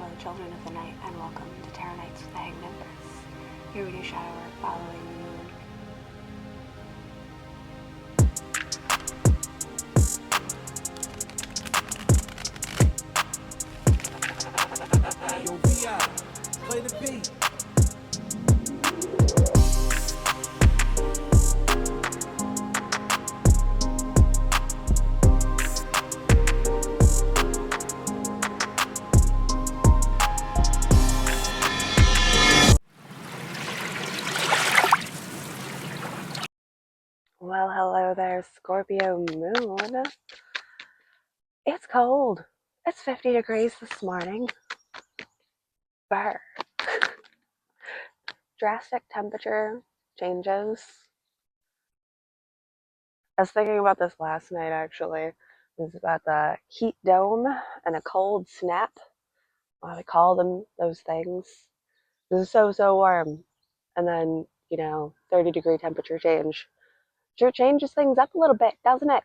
Hello, children of the night, and welcome to Terror Nights with the Hanged Empress. Here we do shadow work following the moon. Yo, VI, play the beat. Well, hello there, Scorpio moon. It's cold. It's 50 degrees this morning. Brr. Drastic temperature changes. I was thinking about this last night, actually. It was about the heat dome and a cold snap. What do we call them, those things? It was so warm. And then, 30-degree temperature change. Sure changes things up a little bit, doesn't it?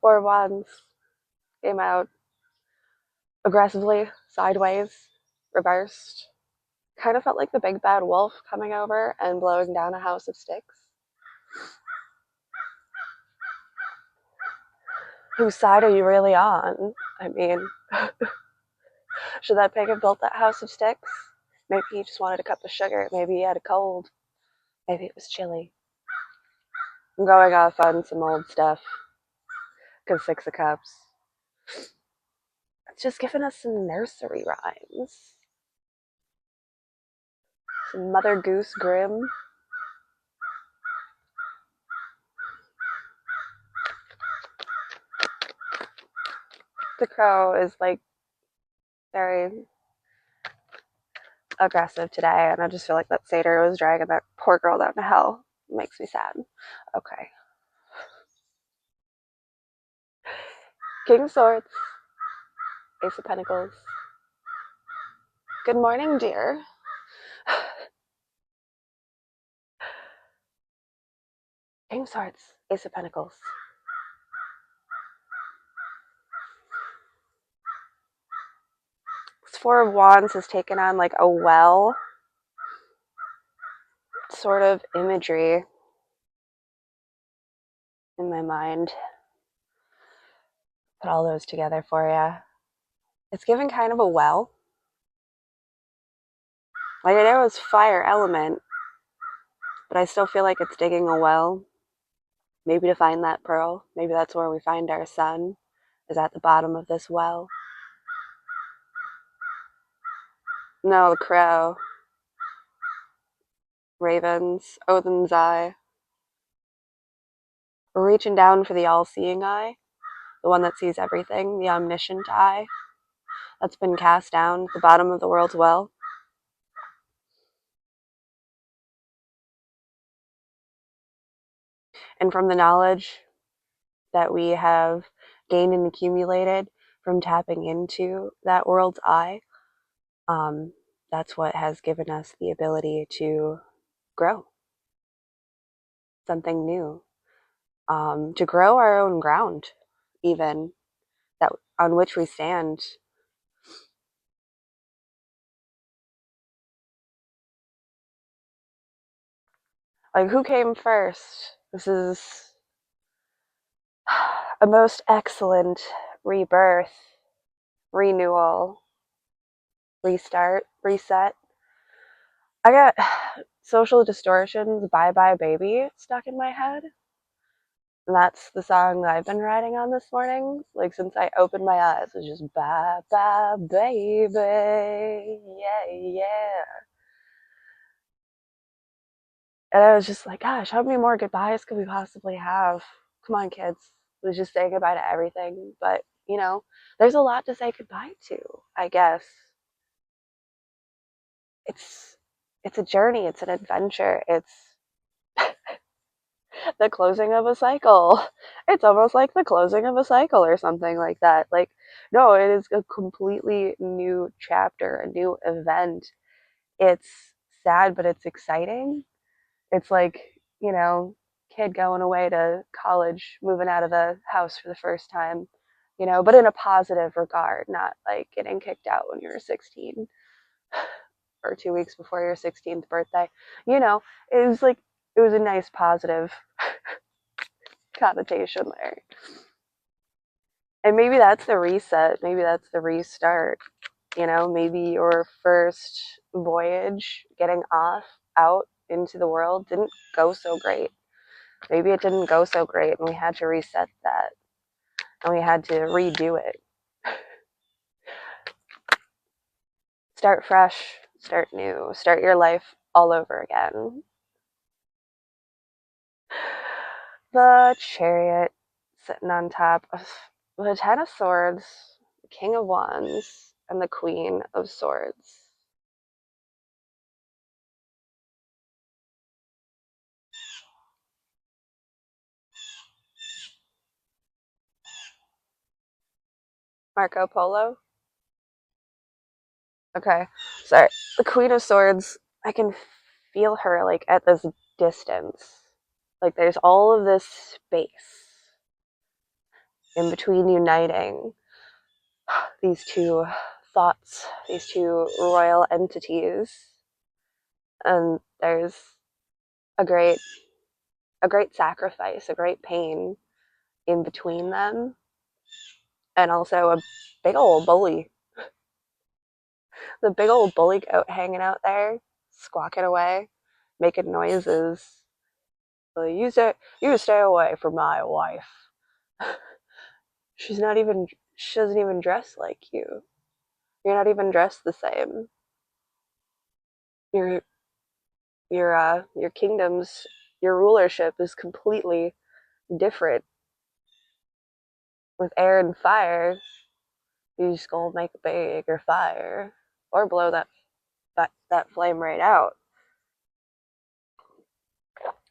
4 wands came out aggressively, sideways, reversed. Kind of felt like the big bad wolf coming over and blowing down a house of sticks. Whose side are you really on? I mean, should that pig have built that house of sticks? Maybe he just wanted to cut the sugar. Maybe he had a cold. Maybe it was chilly. I'm going off on some old stuff. Because 6 of Cups. It's just giving us some nursery rhymes. Some Mother Goose Grimm. The crow is like very aggressive today, and I just feel like that satyr was dragging that poor girl down to hell. It makes me sad. Okay. King of Swords. Ace of Pentacles. Good morning, dear. King of Swords. Ace of Pentacles. This 4 of Wands has taken on like a well sort of imagery in my mind. Put all those together for you. It's giving kind of a well. Like I know it's fire element, but I still feel like it's digging a well. Maybe to find that pearl. Maybe that's where we find our sun, is at the bottom of this well. No, the crow. Ravens. Odin's eye. We're reaching down for the all-seeing eye. The one that sees everything. The omniscient eye. That's been cast down at the bottom of the world's well. And from the knowledge that we have gained and accumulated from tapping into that world's eye, that's what has given us the ability to grow something new, to grow our own ground, even that on which we stand. Like, who came first? This is a most excellent rebirth, renewal, restart, reset. I got Social Distortion's Bye Bye Baby stuck in my head. And that's the song that I've been writing on this morning. Like, since I opened my eyes, it was just bye bye baby. Yeah. And I was just like, gosh, how many more goodbyes could we possibly have? Come on, kids. We was just saying goodbye to everything. But, there's a lot to say goodbye to, I guess. It's a journey, it's an adventure, it's the closing of a cycle. It's almost like the closing of a cycle or something like that. Like, no, it is a completely new chapter, a new event. It's sad, but it's exciting. It's like, kid going away to college, moving out of the house for the first time, but in a positive regard, not like getting kicked out when you were 16 or 2 weeks before your 16th birthday. It was like, it was a nice positive connotation there. And maybe that's the reset, maybe that's the restart. Maybe your first voyage getting off out into the world didn't go so great. Maybe it didn't go so great and we had to reset that and we had to redo it. Start fresh, start new, start your life all over again. The Chariot sitting on top of the Ten of Swords, the King of Wands, and the Queen of Swords. Marco Polo? Okay, sorry. The Queen of Swords, I can feel her like at this distance. Like there's all of this space in between uniting these two thoughts, these two royal entities. And there's a great sacrifice, a great pain in between them, and also a big old bully. The big old bully goat hanging out there, squawking away, making noises. Like, you stay away from my wife. She doesn't even dress like you. You're not even dressed the same. Your your kingdom's your rulership is completely different. With air and fire, you just gonna make a bigger fire or blow that flame right out.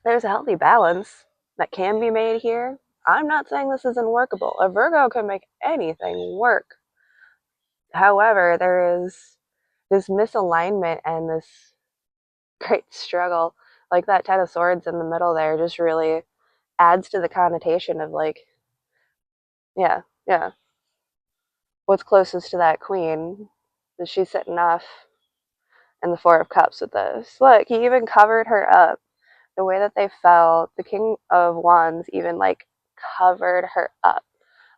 There's a healthy balance that can be made here. I'm not saying this isn't workable. A Virgo can make anything work. However, there is this misalignment and this great struggle. Like that Ten of Swords in the middle there just really adds to the connotation of like, yeah, yeah. What's closest to that queen? Is she sitting off in the Four of Cups with this? Look, he even covered her up. The way that they fell, the King of Wands even like covered her up,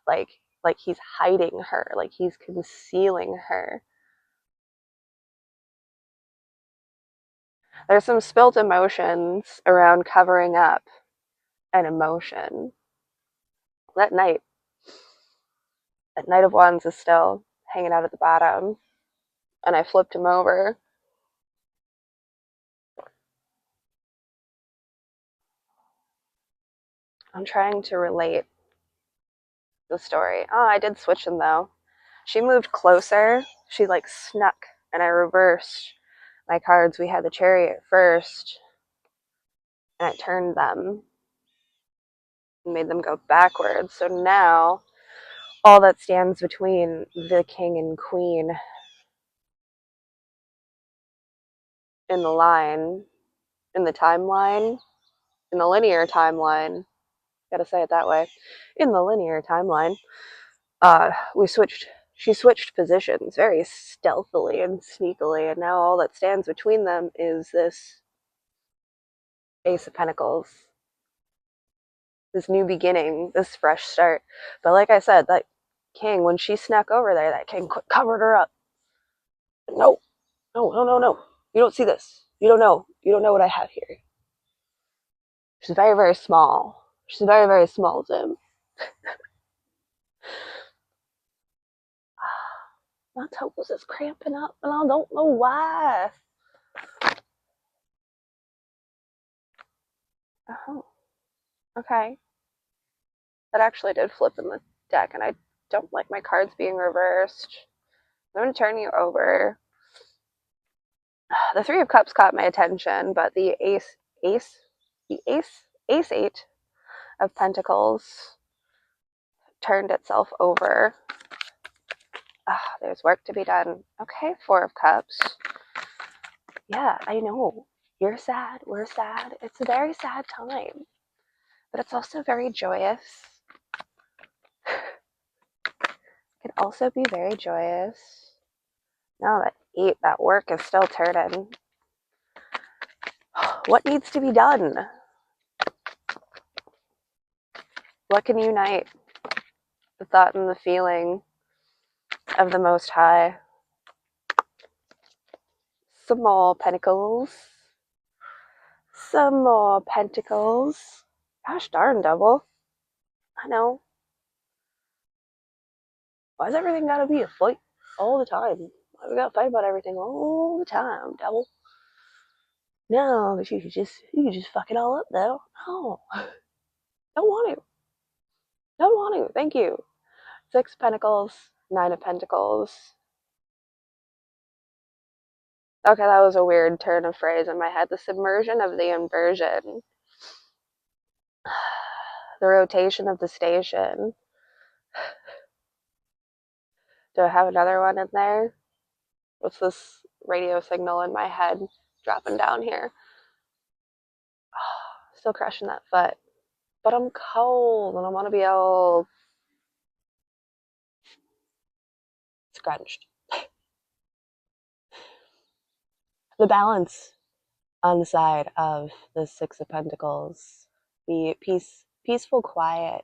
like he's hiding her, like he's concealing her. There's some spilt emotions around covering up an emotion. That Knight of Wands is still hanging out at the bottom, and I flipped him over. I'm trying to relate the story. Oh, I did switch them though. She moved closer. She like snuck, and I reversed my cards. We had the Chariot first, and I turned them and made them go backwards. So now all that stands between the king and queen in the line, in the timeline, in the linear timeline, gotta say it that way, in the linear timeline, she switched positions very stealthily and sneakily, and now all that stands between them is this Ace of Pentacles, this new beginning, this fresh start. But like I said, that king, when she snuck over there, that king covered her up. No, no, no, no, no. You don't see this. You don't know. You don't know what I have here. She's very, very small. She's very, very small, Zim. My toes is cramping up, and I don't know why. Oh, okay. That actually did flip in the deck, and I don't like my cards being reversed. I'm going to turn you over. The Three of Cups caught my attention, but the Ace Eight of Pentacles turned itself over. There's work to be done. Okay, Four of Cups. Yeah, I know. You're sad. We're sad. It's a very sad time, but it's also very joyous. also be very joyous. Now that 8, that work is still turning. What needs to be done? What can unite the thought and the feeling of the Most High? Some more pentacles. Some more pentacles. Gosh darn, double. I know. Why's everything gotta be a fight all the time? Why we gotta fight about everything all the time, devil? No, but you could just fuck it all up though. No. Don't want to. Don't want to. Thank you. 6 pentacles, 9 of pentacles. Okay, that was a weird turn of phrase in my head. The submersion of the inversion. The rotation of the station. Do I have another one in there? What's this radio signal in my head dropping down here? Still crushing that foot. But I'm cold and I want to be all scrunched. The balance on the side of the 6 of Pentacles, the peaceful quiet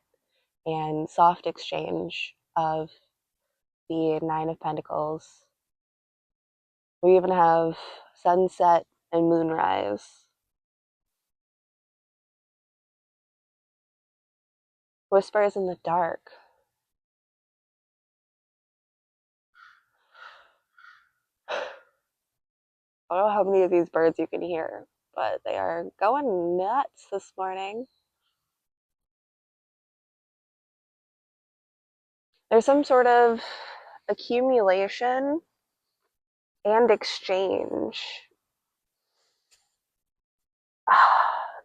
and soft exchange of the 9 of Pentacles. We even have sunset and moonrise. Whispers in the dark. I don't know how many of these birds you can hear, but they are going nuts this morning. There's some sort of accumulation and exchange.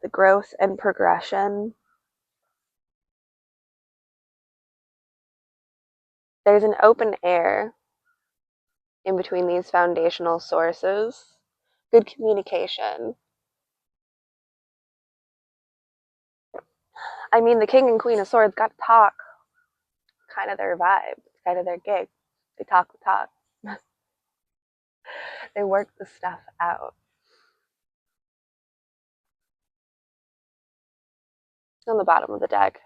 The growth and progression. There's an open air in between these foundational sources. Good communication. I mean, the King and Queen of Swords got to talk. Kind of their vibe. It's kind of their gig. They talk the talk. They work the stuff out. On the bottom of the deck.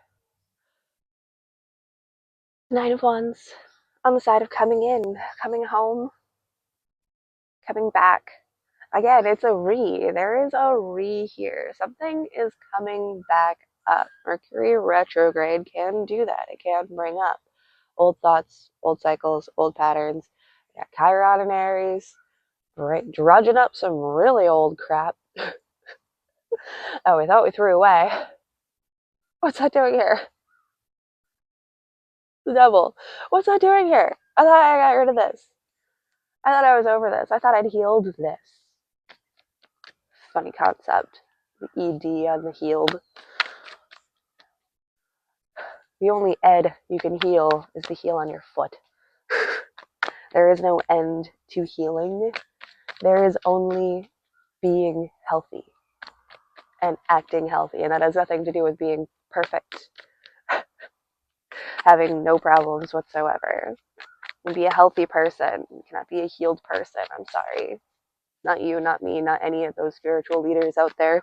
9 of Wands on the side of coming in, coming home, coming back. Again, it's a re. There is a re here. Something is coming back up. Mercury retrograde can do that. It can bring up old thoughts, old cycles, old patterns. Yeah, Chiron and Aries, drudging up some really old crap that we thought we threw away. What's that doing here? The devil. What's that doing here? I thought I got rid of this. I thought I was over this. I thought I'd healed this. Funny concept. The ED on the healed. The only ed you can heal is the heel on your foot. There is no end to healing. There is only being healthy and acting healthy. And that has nothing to do with being perfect, having no problems whatsoever. And be a healthy person. You cannot be a healed person. I'm sorry. Not you, not me, not any of those spiritual leaders out there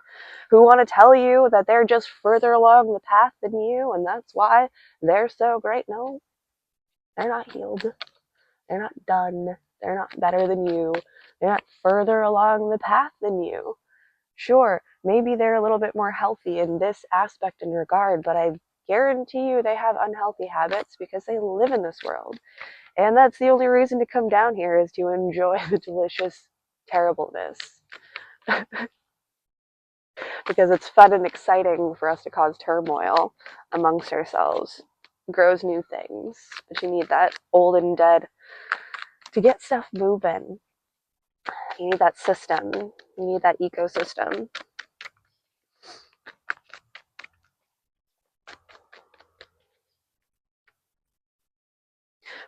who want to tell you that they're just further along the path than you and that's why they're so great. No, they're not healed. They're not done. They're not better than you. They're not further along the path than you. Sure, maybe they're a little bit more healthy in this aspect and regard, but I guarantee you they have unhealthy habits because they live in this world. And that's the only reason to come down here is to enjoy the delicious terribleness. Because it's fun and exciting for us to cause turmoil amongst ourselves. Grows new things. But you need that old and dead to get stuff moving. You need that system. You need that ecosystem.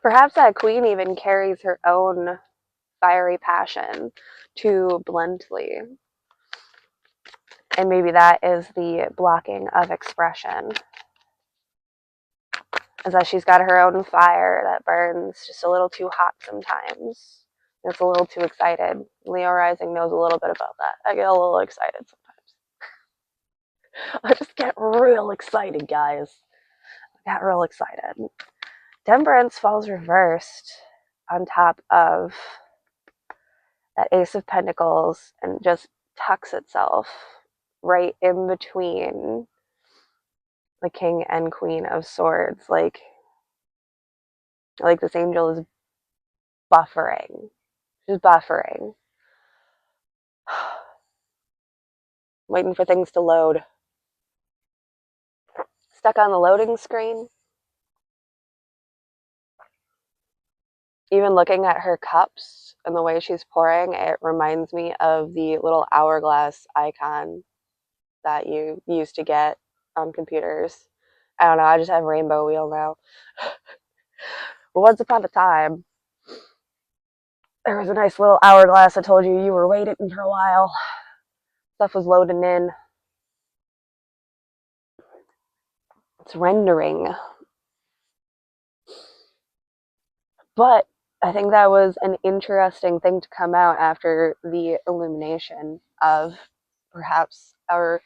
Perhaps that queen even carries her own fiery passion too bluntly. And maybe that is the blocking of expression. is that she's got her own fire that burns just a little too hot sometimes. It's a little too excited. Leo rising knows a little bit about that. I get a little excited sometimes. I just get real excited, guys. I got real excited. Temperance falls reversed on top of that Ace of Pentacles and just tucks itself right in between the King and Queen of Swords. Like this angel is buffering. She's buffering. Waiting for things to load. Stuck on the loading screen. Even looking at her cups and the way she's pouring, it reminds me of the little hourglass icon that you used to get on computers. I don't know, I just have rainbow wheel now. But once upon a time, there was a nice little hourglass that told you were waiting for a while. Stuff was loading in. It's rendering. But I think that was an interesting thing to come out after the illumination of perhaps our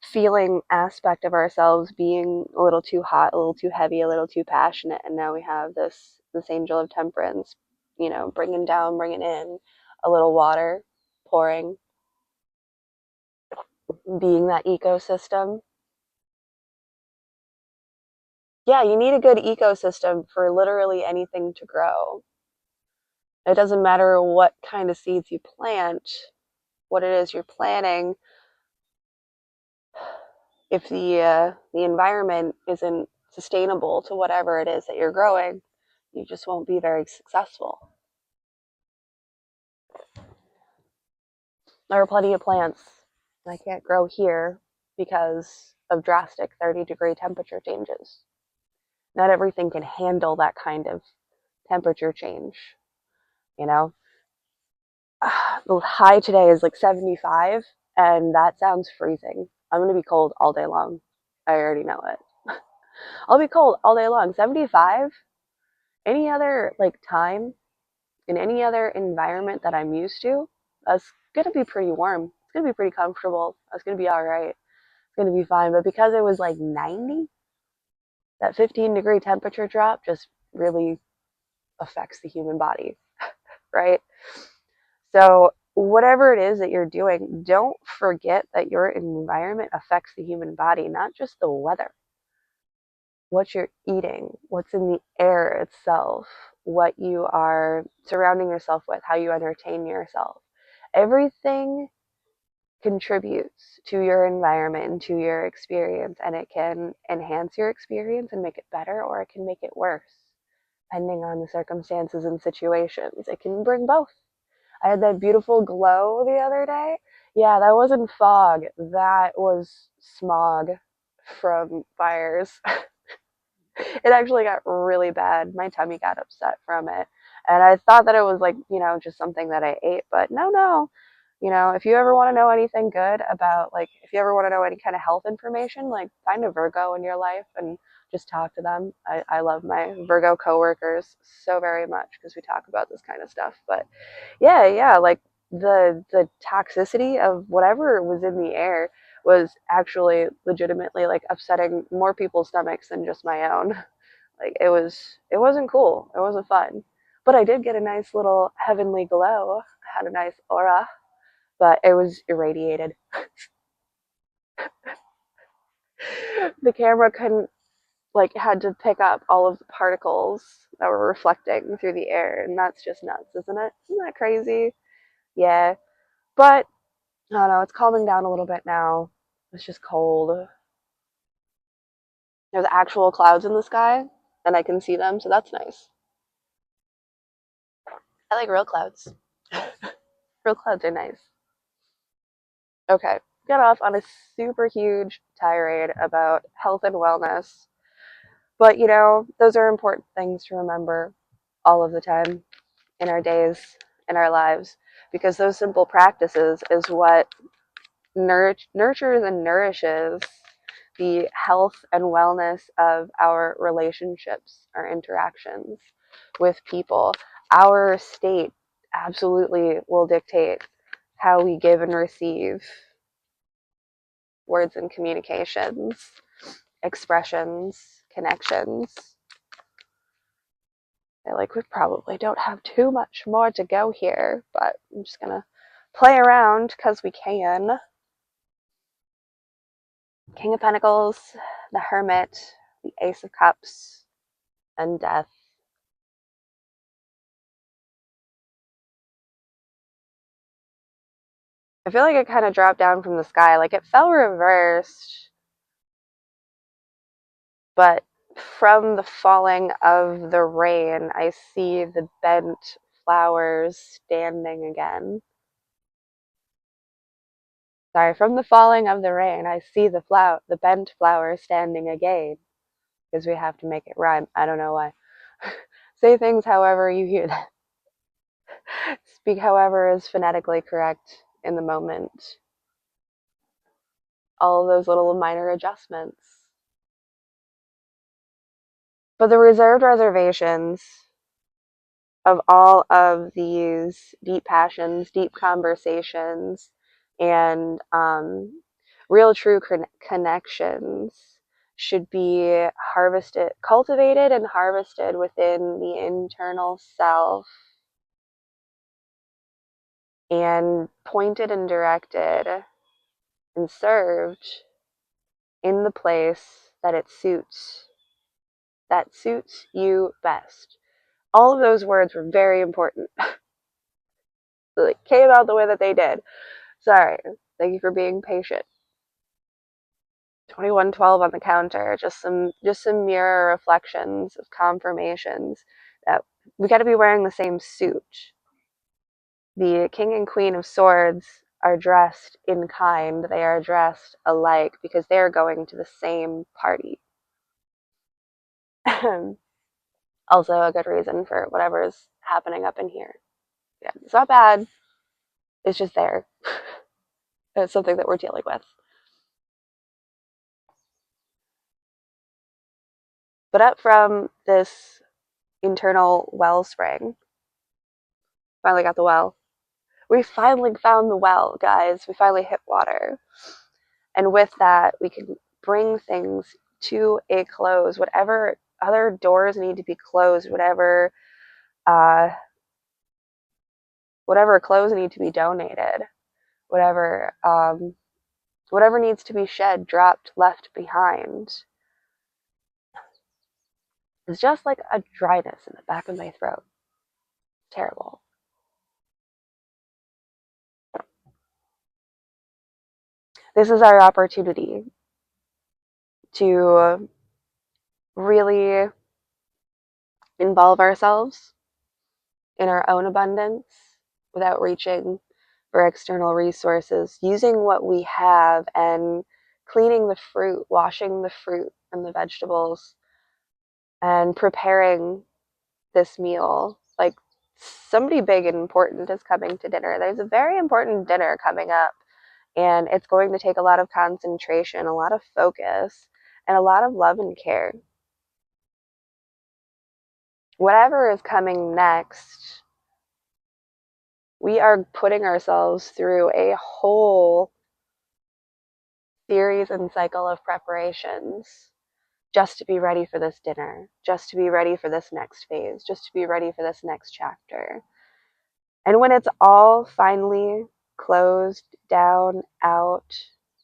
feeling aspect of ourselves being a little too hot, a little too heavy, a little too passionate, and now we have this angel of temperance, bringing down, bringing in a little water, pouring, being that ecosystem. Yeah, you need a good ecosystem for literally anything to grow. It doesn't matter what kind of seeds you plant, what it is you're planting. If the environment isn't sustainable to whatever it is that you're growing, you just won't be very successful. There are plenty of plants that can't grow here because of drastic 30-degree temperature changes. Not everything can handle that kind of temperature change, you know? The high today is like 75, and that sounds freezing. I'm going to be cold all day long. I already know it. I'll be cold all day long. 75? Any other like time in any other environment that I'm used to, that's going to be pretty warm. It's going to be pretty comfortable. That's going to be all right. It's going to be fine. But because it was like 90, that 15-degree temperature drop just really affects the human body, right? So, whatever it is that you're doing, don't forget that your environment affects the human body, not just the weather. What you're eating, what's in the air itself, what you are surrounding yourself with, how you entertain yourself. Everything contributes to your environment and to your experience, and it can enhance your experience and make it better, or it can make it worse, depending on the circumstances and situations. It can bring both. I had that beautiful glow the other day. Yeah, that wasn't fog. That was smog from fires. It actually got really bad. My tummy got upset from it. And I thought that it was like, just something that I ate, but no. If you ever want to know anything good about, like, if you ever want to know any kind of health information, like, find a Virgo in your life and just talk to them. I love my Virgo coworkers so very much because we talk about this kind of stuff. But yeah, like the toxicity of whatever was in the air was actually legitimately like upsetting more people's stomachs than just my own. Like it wasn't cool. It wasn't fun. But I did get a nice little heavenly glow. I had a nice aura, but it was irradiated. The camera couldn't had to pick up all of the particles that were reflecting through the air, and that's just nuts, isn't it? Isn't that crazy? Yeah. But I don't know, it's calming down a little bit now. It's just cold. There's actual clouds in the sky, and I can see them, so that's nice. I like real clouds. Real clouds are nice. Okay, got off on a super huge tirade about health and wellness. But those are important things to remember all of the time in our days, in our lives, because those simple practices is what nurtures and nourishes the health and wellness of our relationships, our interactions with people. Our state absolutely will dictate how we give and receive words and communications, expressions, connections. I feel like we probably don't have too much more to go here, but I'm just gonna play around because we can. King of Pentacles, the Hermit, the Ace of Cups, and Death. I feel like it kind of dropped down from the sky, like it fell reversed, but from the falling of the rain, I see the bent flowers standing again. Sorry, from the falling of the rain, I see the bent flowers standing again, because we have to make it rhyme. I don't know why. Say things however you hear them. Speak however is phonetically correct in the moment. All of those little minor adjustments. But the reserved reservations of all of these deep passions, deep conversations, and real true connections should be harvested, cultivated, and harvested within the internal self and pointed and directed and served in the place that suits you best. All of those words were very important. It came out the way that they did. Sorry. Thank you for being patient. 2112 on the counter. Just some mirror reflections of confirmations that we got to be wearing the same suit. The King and Queen of Swords are dressed in kind. They are dressed alike because they are going to the same party. Also a good reason for whatever's happening up in here. Yeah, it's not bad. It's just there. It's something that we're dealing with. But up from this internal wellspring, finally got the well. We finally found the well, guys. We finally hit water. And with that, we can bring things to a close. Whatever other doors need to be closed, uh, whatever clothes need to be donated, whatever whatever needs to be shed, dropped, left behind. It's just like a dryness in the back of my throat. Terrible. This is our opportunity to really involve ourselves in our own abundance without reaching for external resources, using what we have and cleaning the fruit, washing the fruit and the vegetables, and preparing this meal. Like, somebody big and important is coming to dinner. There's a very important dinner coming up, and it's going to take a lot of concentration, a lot of focus, and a lot of love and care. Whatever is coming next, we are putting ourselves through a whole series and cycle of preparations just to be ready for this dinner, just to be ready for this next phase, just to be ready for this next chapter. And when it's all finally closed down, out,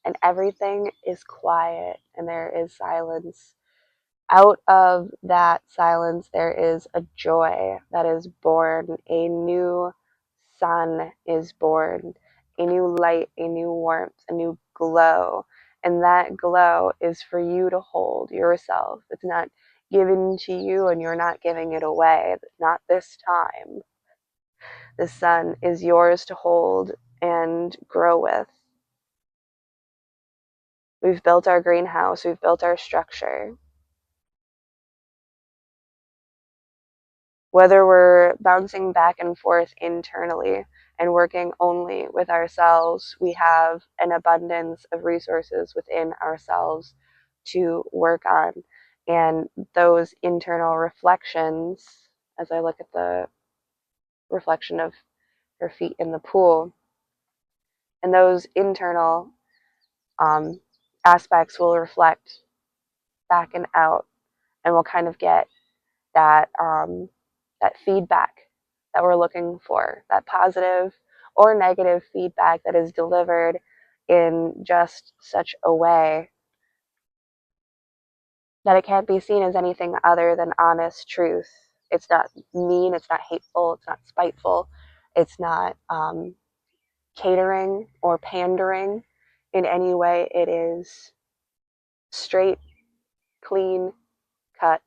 and everything is quiet and there is silence, out of that silence, there is a joy that is born. A new sun is born, a new light, a new warmth, a new glow. And that glow is for you to hold yourself. It's not given to you and you're not giving it away. Not this time. The sun is yours to hold and grow with. We've built our greenhouse, we've built our structure. Whether we're bouncing back and forth internally and working only with ourselves, we have an abundance of resources within ourselves to work on. And those internal reflections, as I look at the reflection of her feet in the pool, and those internal um, aspects will reflect back and out, and we'll kind of get that feedback that we're looking for, that positive or negative feedback that is delivered in just such a way that it can't be seen as anything other than honest truth. It's not mean, it's not hateful, it's not spiteful, it's not catering or pandering in any way. It is straight, clean, cut,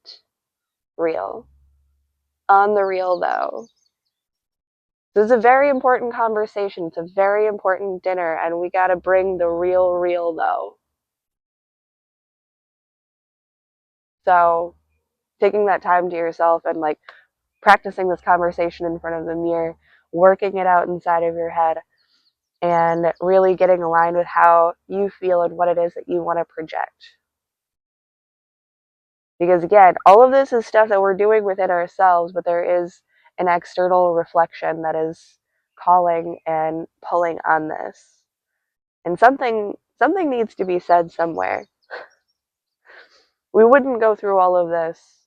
real. On the real, though, this is a very important conversation. It's a very important dinner, and we got to bring the real, though. So, taking that time to yourself and like practicing this conversation in front of the mirror, working it out inside of your head, and really getting aligned with how you feel and what it is that you want to project. Because again, all of this is stuff that we're doing within ourselves, but there is an external reflection that is calling and pulling on this. And something needs to be said somewhere. We wouldn't go through all of this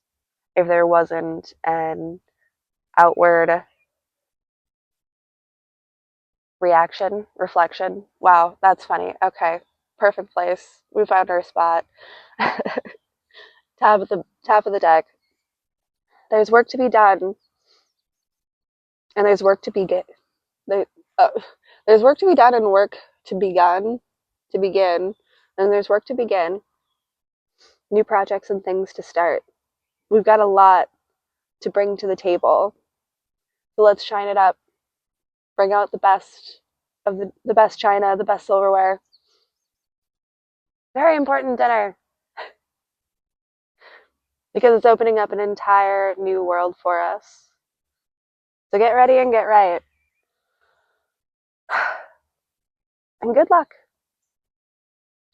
if there wasn't an outward reaction, reflection. Wow, that's funny. Okay, perfect place. We found our spot. Top of the deck. There's work to be done, and there's work to begin. There, uh, there's work to be done and work to begin, and there's work to begin. New projects and things to start. We've got a lot to bring to the table, so let's shine it up. Bring out the best of the best china, the best silverware. Very important dinner because it's opening up an entire new world for us. So get ready and get right. And good luck.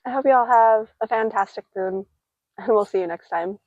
I hope you all have a fantastic moon, and we'll see you next time.